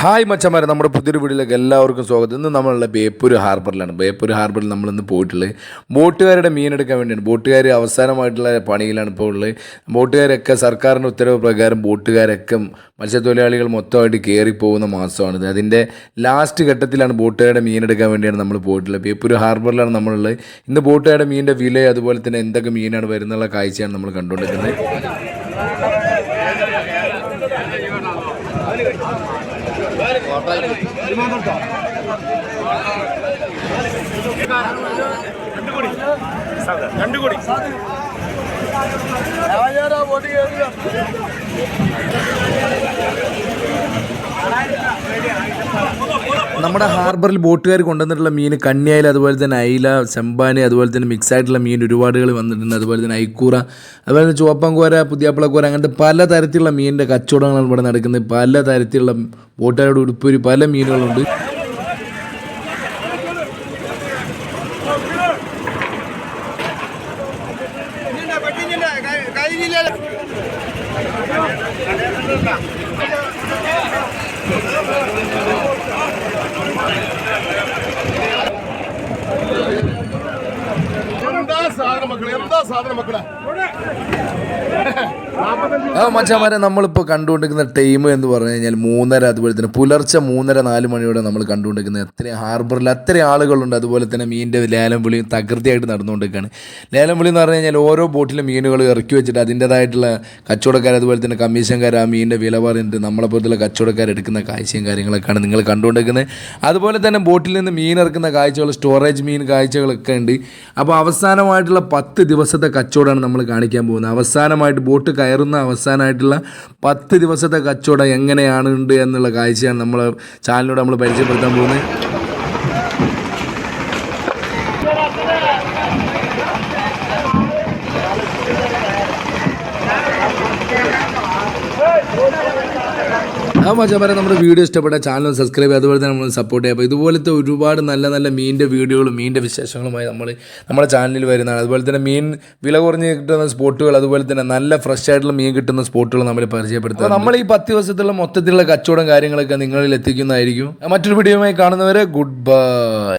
Hi മച്ചന്മാരെ, നമ്മുടെ പുതിയൊരു വീഡിയോയിലേക്ക് എല്ലാവർക്കും സ്വാഗതം. ഇന്ന് നമ്മളുള്ള ബേപ്പൂർ ഹാർബറിലാണ്. ബേപ്പൂർ ഹാർബറിൽ നമ്മളിന്ന് പോയിട്ടുള്ളത് ബോട്ടുകാരുടെ മീനെടുക്കാൻ വേണ്ടിയാണ്. ബോട്ടുകാർ അവസാനമായിട്ടുള്ള പണിയിലാണ് ഇപ്പോൾ ഉള്ളത്. ബോട്ടുകാരൊക്കെ സർക്കാരിൻ്റെ ഉത്തരവ് പ്രകാരം ബോട്ടുകാരൊക്കെ മത്സ്യത്തൊഴിലാളികൾ മൊത്തമായിട്ട് കയറിപ്പോകുന്ന മാസമാണിത്. അതിൻ്റെ ലാസ്റ്റ് ഘട്ടത്തിലാണ് ബോട്ടുകാരുടെ മീനെടുക്കാൻ വേണ്ടിയാണ് നമ്മൾ പോയിട്ടുള്ളത്. ബേപ്പൂർ ഹാർബറിലാണ് നമ്മളുള്ളത്. ഇന്ന് ബോട്ടുകാരുടെ മീനിൻ്റെ വില, അതുപോലെ തന്നെ എന്തൊക്കെ മീനാണ് വരുന്നുള്ള കാഴ്ചയാണ് നമ്മൾ കണ്ടുകൊണ്ടിരിക്കുന്നത്. നമ്മുടെ ഹാർബറിൽ ബോട്ടുകാർ കൊണ്ടുവന്നിട്ടുള്ള മീൻ കണ്ണിയായാലും, അതുപോലെ തന്നെ അയില, ചെമ്പാനി, അതുപോലെ തന്നെ മിക്സ് ആയിട്ടുള്ള മീൻ ഒരുപാടുകൾ വന്നിട്ടുണ്ട്. അതുപോലെ തന്നെ ഐക്കൂറ, അതുപോലെ തന്നെ ചുവപ്പൻകോര, പുതിയാപ്പിളക്കോര, അങ്ങനത്തെ പല തരത്തിലുള്ള മീനിൻ്റെ കച്ചവടങ്ങളാണ് ഇവിടെ നടക്കുന്നത്. പല തരത്തിലുള്ള ബോട്ടുകാരുടെ ഉടുപ്പൊരു പല മീനുകളുണ്ട്. മച്ചാമാരെ, നമ്മളിപ്പോൾ കണ്ടുകൊണ്ടിരിക്കുന്ന ടൈം എന്ന് പറഞ്ഞു കഴിഞ്ഞാൽ 3:30, അതുപോലെ തന്നെ പുലർച്ചെ 3:30-4 മണിയോടെ നമ്മൾ കണ്ടുകൊണ്ടിരിക്കുന്നത്. അത്രയും ഹാർബറിൽ അത്രയും ആളുകളുണ്ട്. അതുപോലെ തന്നെ മീനിൻ്റെ ലേലം വിളിയും തകൃതിയായിട്ട് നടന്നുകൊണ്ടിരിക്കുകയാണ്. ലേലം വിളി എന്ന് പറഞ്ഞു കഴിഞ്ഞാൽ ഓരോ ബോട്ടിലും മീനുകൾ ഇറക്കി വെച്ചിട്ട് അതിൻ്റേതായിട്ടുള്ള കച്ചവടക്കാർ, അതുപോലെ തന്നെ കമ്മീഷൻകാർ ആ മീനിൻ്റെ വില പറഞ്ഞിട്ട് നമ്മളെപ്പോലത്തുള്ള കച്ചവടക്കാർ എടുക്കുന്ന കാഴ്ചയും കാര്യങ്ങളൊക്കെയാണ് നിങ്ങൾ കണ്ടുകൊണ്ടിരിക്കുന്നത്. അതുപോലെ തന്നെ ബോട്ടിൽ നിന്ന് മീൻ ഇറക്കുന്ന കാഴ്ചകൾ, സ്റ്റോറേജ് മീൻ കാഴ്ചകളൊക്കെ ഉണ്ട്. അപ്പോൾ അവസാനമായിട്ടുള്ള 10 ദിവസത്തെ കച്ചവടമാണ് നമ്മൾ കാണിക്കാൻ പോകുന്നത്. അവസാനമായിട്ട് ബോട്ട് കയറുന്ന അവസാനമായിട്ടുള്ള 10 ദിവസത്തെ കച്ചവടം എങ്ങനെയാണ് ഉണ്ട് എന്നുള്ള കാഴ്ചയാണ് നമ്മൾ ചാനലിലൂടെ നമ്മൾ പരിചയപ്പെടുത്താൻ പോകുന്നത്. മച്ചാമാരെ, നമ്മുടെ വീഡിയോ ഇഷ്ടപ്പെട്ട ചാനൽ സബ്സ്ക്രൈബ് ചെയ്യുക, അതുപോലെ തന്നെ നമ്മൾ സപ്പോർട്ട് ചെയ്യുക. അപ്പോൾ ഇതുപോലത്തെ ഒരുപാട് നല്ല നല്ല മീനിൻ്റെ വീഡിയോകളും മീനിൻ്റെ വിശേഷങ്ങളുമായി നമ്മുടെ ചാനലിൽ വരുന്നതാണ്. അതുപോലെ തന്നെ മീൻ വില കുറഞ്ഞ് കിട്ടുന്ന സ്പോട്ടുകൾ, അതുപോലെ തന്നെ നല്ല ഫ്രഷ് ആയിട്ടുള്ള മീൻ കിട്ടുന്ന സ്പോട്ടുകൾ നമ്മൾ പരിചയപ്പെടുത്തുക. നമ്മൾ ഈ 10 ദിവസത്തുള്ള മൊത്തത്തിലുള്ള കച്ചവടം കാര്യങ്ങളൊക്കെ നിങ്ങളിൽ എത്തിക്കുന്നതായിരിക്കും. മറ്റൊരു വീഡിയോയുമായി കാണുന്നവരെ ഗുഡ് ബൈ.